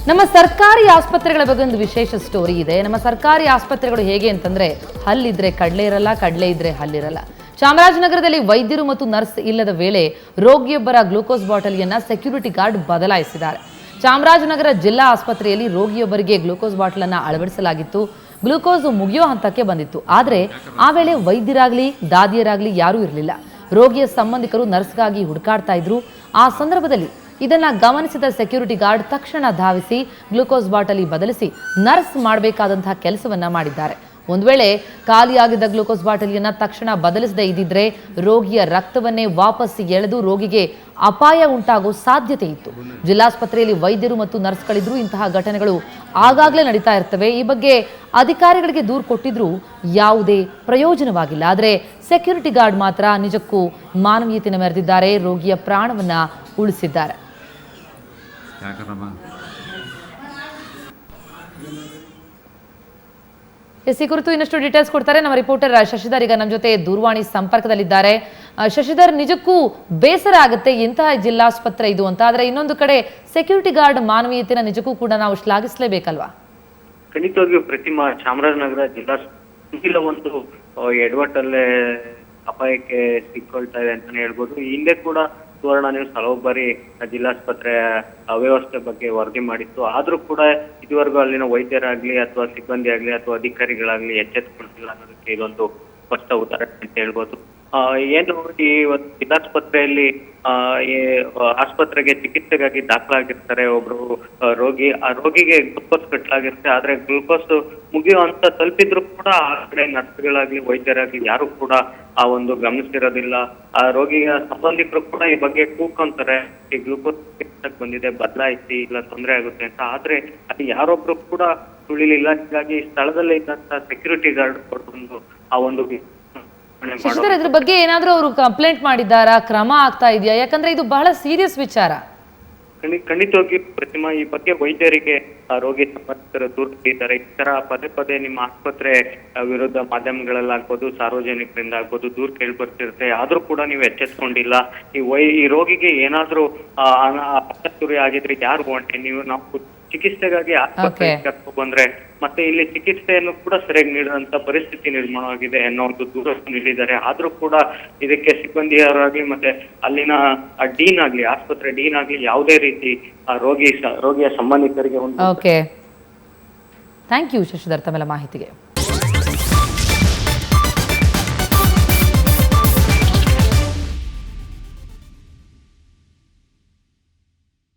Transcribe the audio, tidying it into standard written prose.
ನಮ್ಮ ಸರ್ಕಾರಿ ಆಸ್ಪತ್ರೆಗಳ ಬಗ್ಗೆ ಒಂದು ವಿಶೇಷ ಸ್ಟೋರಿ ಇದೆ. ನಮ್ಮ ಸರ್ಕಾರಿ ಆಸ್ಪತ್ರೆಗಳು ಹೇಗೆ ಅಂತಂದ್ರೆ ಹಲ್ಲಿದ್ರೆ ಕಡಲೆ ಇರಲ್ಲ, ಕಡಲೆ ಇದ್ರೆ ಹಲ್ಲಿರಲ್ಲ. ಚಾಮರಾಜನಗರದಲ್ಲಿ ವೈದ್ಯರು ಮತ್ತು ನರ್ಸ್ ಇಲ್ಲದ ವೇಳೆ ರೋಗಿಯೊಬ್ಬರ ಗ್ಲೂಕೋಸ್ ಬಾಟಲಿಯನ್ನ ಸೆಕ್ಯೂರಿಟಿ ಗಾರ್ಡ್ ಬದಲಾಯಿಸಿದ್ದಾರೆ. ಚಾಮರಾಜನಗರ ಜಿಲ್ಲಾ ಆಸ್ಪತ್ರೆಯಲ್ಲಿ ರೋಗಿಯೊಬ್ಬರಿಗೆ ಗ್ಲೂಕೋಸ್ ಬಾಟಲ್ ಅನ್ನು ಅಳವಡಿಸಲಾಗಿತ್ತು. ಗ್ಲೂಕೋಸ್ ಮುಗಿಯೋ ಹಂತಕ್ಕೆ ಬಂದಿತ್ತು. ಆದರೆ ಆ ವೇಳೆ ವೈದ್ಯರಾಗ್ಲಿ ದಾದಿಯರಾಗ್ಲಿ ಯಾರೂ ಇರಲಿಲ್ಲ. ರೋಗಿಯ ಸಂಬಂಧಿಕರು ನರ್ಸ್ಗಾಗಿ ಹುಡುಕಾಡ್ತಾ ಇದ್ರು. ಆ ಸಂದರ್ಭದಲ್ಲಿ ಇದನ್ನ ಗಮನಿಸಿದ ಸೆಕ್ಯೂರಿಟಿ ಗಾರ್ಡ್ ತಕ್ಷಣ ಧಾವಿಸಿ ಗ್ಲೂಕೋಸ್ ಬಾಟಲಿ ಬದಲಿಸಿ ನರ್ಸ್ ಮಾಡಬೇಕಾದಂತಹ ಕೆಲಸವನ್ನ ಮಾಡಿದ್ದಾರೆ. ಒಂದು ವೇಳೆ ಖಾಲಿಯಾಗಿದ್ದ ಗ್ಲೂಕೋಸ್ ಬಾಟಲಿಯನ್ನ ತಕ್ಷಣ ಬದಲಿಸದೇ ಇದ್ದಿದ್ರೆ ರೋಗಿಯ ರಕ್ತವನ್ನೇ ವಾಪಸ್ ಎಳೆದು ರೋಗಿಗೆ ಅಪಾಯ ಉಂಟಾಗೋ ಸಾಧ್ಯತೆ ಇತ್ತು. ಜಿಲ್ಲಾಸ್ಪತ್ರೆಯಲ್ಲಿ ವೈದ್ಯರು ಮತ್ತು ನರ್ಸ್ಗಳಿದ್ರು. ಇಂತಹ ಘಟನೆಗಳು ಆಗಾಗಲೇ ನಡೀತಾ ಇರ್ತವೆ. ಈ ಬಗ್ಗೆ ಅಧಿಕಾರಿಗಳಿಗೆ ದೂರು ಕೊಟ್ಟಿದ್ರು ಯಾವುದೇ ಪ್ರಯೋಜನವಾಗಿಲ್ಲ. ಆದರೆ ಸೆಕ್ಯೂರಿಟಿ ಗಾರ್ಡ್ ಮಾತ್ರ ನಿಜಕ್ಕೂ ಮಾನವೀಯತೆಯನ್ನು ಮೆರೆದಿದ್ದಾರೆ. ರೋಗಿಯ ಪ್ರಾಣವನ್ನ ಉಳಿಸಿದ್ದಾರೆ. ಈ ಕುರಿತು ಇನ್ನಷ್ಟು ಡೀಟೇಲ್ಸ್ ಕೊಡ್ತಾರೆ ನಮ್ಮ ರಿಪೋರ್ಟರ್ ಶಶಿಧರ್. ಈಗ ನಮ್ಮ ಜೊತೆ ದೂರವಾಣಿ ಸಂಪರ್ಕದಲ್ಲಿದ್ದಾರೆ. ಶಶಿಧರ್, ನಿಜಕ್ಕೂ ಬೇಸರ ಆಗುತ್ತೆ ಎಂತಹ ಜಿಲ್ಲಾಸ್ಪತ್ರೆ ಇದು ಅಂತ. ಆದ್ರೆ ಇನ್ನೊಂದು ಕಡೆ ಸೆಕ್ಯೂರಿಟಿ ಗಾರ್ಡ್ ಮಾನವೀಯತೆನ ನಿಜಕ್ಕೂ ಕೂಡ ನಾವು ಶ್ಲಾಘಿಸಲೇಬೇಕಲ್ವಾ? ಖಂಡಿತವಾಗಿಯೂ ಪ್ರತಿಮಾ, ಚಾಮರಾಜನಗರ ಜಿಲ್ಲಾ ಒಂದು ಎಡವಟ್ಟಲ್ಲೇ ಅಪಾಯಕ್ಕೆ ಸಿಕ್ಕೊಳ್ತಾ ಇದೆ ಅಂತಾನೆ ಹೇಳ್ಬೋದು. ಹಿಂದೆ ಕೂಡ ಸುವರ್ಣ ನ್ಯೂಸ್ ಹಲವು ಬಾರಿ ಜಿಲ್ಲಾಸ್ಪತ್ರೆಯ ಅವ್ಯವಸ್ಥೆ ಬಗ್ಗೆ ವರದಿ ಮಾಡಿತ್ತು. ಆದ್ರೂ ಕೂಡ ಇದುವರೆಗೂ ಅಲ್ಲಿನ ವೈದ್ಯರಾಗ್ಲಿ ಅಥವಾ ಸಿಬ್ಬಂದಿ ಆಗ್ಲಿ ಅಥವಾ ಅಧಿಕಾರಿಗಳಾಗ್ಲಿ ಎಚ್ಚೆತ್ತುಕೊಂಡಿಲ್ಲ ಅನ್ನೋದಕ್ಕೆ ಇದೊಂದು ಸ್ಪಷ್ಟ ಉದಾಹರಣೆ ಅಂತ ಹೇಳ್ಬೋದು. ಏನು ಈ ಒಂದು ಜಿಲ್ಲಾಸ್ಪತ್ರೆಯಲ್ಲಿ ಆಸ್ಪತ್ರೆಗೆ ಚಿಕಿತ್ಸೆಗಾಗಿ ದಾಖಲಾಗಿರ್ತಾರೆ ಒಬ್ರು ರೋಗಿ. ಆ ರೋಗಿಗೆ ಗ್ಲೂಕೋಸ್ ಕಟ್ಟಲಾಗಿರುತ್ತೆ. ಆದ್ರೆ ಗ್ಲೂಕೋಸ್ ಮುಗಿಯೋ ಅಂತ ತಲುಪಿದ್ರು ಕೂಡ ಆ ಕಡೆ ನರ್ಸ್ಗಳಾಗ್ಲಿ ವೈದ್ಯರಾಗ್ಲಿ ಯಾರು ಕೂಡ ಆ ಒಂದು ಗಮನಿಸಿರೋದಿಲ್ಲ. ಆ ರೋಗಿಯ ಸಂಬಂಧಿಕರು ಕೂಡ ಈ ಬಗ್ಗೆ ಕೂಕೊಂತಾರೆ, ಈ ಗ್ಲೂಕೋಸ್ ಬಂದಿದೆ ಬದಲಾಯಿಸಿ, ಇಲ್ಲ ತೊಂದರೆ ಆಗುತ್ತೆ ಅಂತ. ಆದ್ರೆ ಅಲ್ಲಿ ಯಾರೊಬ್ರು ಕೂಡ ತುಳಿಲಿಲ್ಲ. ಹೀಗಾಗಿ ಸ್ಥಳದಲ್ಲೇ ಇದ್ದಂತ ಸೆಕ್ಯೂರಿಟಿ ಗಾರ್ಡ್ ಕೊಡ್ಬಂದು ಆ ಒಂದು ಶಶಿಧರ್, ಇದ್ರ ಬಗ್ಗೆ ಏನಾದ್ರೂ ಅವರು ಕಂಪ್ಲೇಂಟ್ ಮಾಡಿದ್ದಾರಾ? ಕ್ರಮ ಆಗ್ತಾ ಇದೆಯಾ? ಯಾಕಂದ್ರೆ ಇದು ಬಹಳ ಸೀರಿಯಸ್ ವಿಚಾರ. ಖಂಡಿತವಾಗಿ ಪ್ರತಿಮಾ, ಈ ಬಗ್ಗೆ ವೈದ್ಯರಿಗೆ ರೋಗಿ ಸಂಬಂಧಿಕರು ದೂರು ನೀಡಿದ್ದಾರೆ. ಈ ತರ ಪದೇ ಪದೇ ನಿಮ್ಮ ಆಸ್ಪತ್ರೆ ವಿರುದ್ಧ ಮಾಧ್ಯಮಗಳಲ್ಲಾಗ್ಬೋದು, ಸಾರ್ವಜನಿಕರಿಂದ ಆಗ್ಬೋದು ದೂರು ಕೇಳಿ ಬರ್ತಿರುತ್ತೆ. ಆದ್ರೂ ಕೂಡ ನೀವು ಎಚ್ಚೆತ್ಕೊಂಡಿಲ್ಲ. ಈ ರೋಗಿಗೆ ಏನಾದ್ರೂ ಅಪಚಾತುರ್ಯ ಆಗಿದ್ರೆ ಯಾರು ಹೊಂಟೆ ನಾವು ಚಿಕಿತ್ಸೆಗಾಗಿ ಆಸ್ಪತ್ರೆಗೆ ಕರ್ಕೊಂಡು ಬಂದ್ರೆ ಮತ್ತೆ ಇಲ್ಲಿ ಚಿಕಿತ್ಸೆಯನ್ನು ಕೂಡ ಸರಿಯಾಗಿ ನೀಡುವಂತ ಪರಿಸ್ಥಿತಿ ನಿರ್ಮಾಣವಾಗಿದೆ ಅನ್ನೋ ಒಂದು ದೂರ ನೀಡಿದ್ದಾರೆ. ಆದ್ರೂ ಕೂಡ ಇದಕ್ಕೆ ಸಿಬ್ಬಂದಿಯವರಾಗ್ಲಿ ಮತ್ತೆ ಅಲ್ಲಿನ ಡೀನ್ ಆಗ್ಲಿ, ಆಸ್ಪತ್ರೆ ಡೀನ್ ಆಗ್ಲಿ ಯಾವುದೇ ರೀತಿ ರೋಗಿಯ ಸಂಬಂಧಿಕರಿಗೆ ಒಂದು ಓಕೆ, ಥ್ಯಾಂಕ್ ಯು ಶಶಿಧರ್ ತಮ್ಮೆಲ್ಲ ಮಾಹಿತಿಗೆ.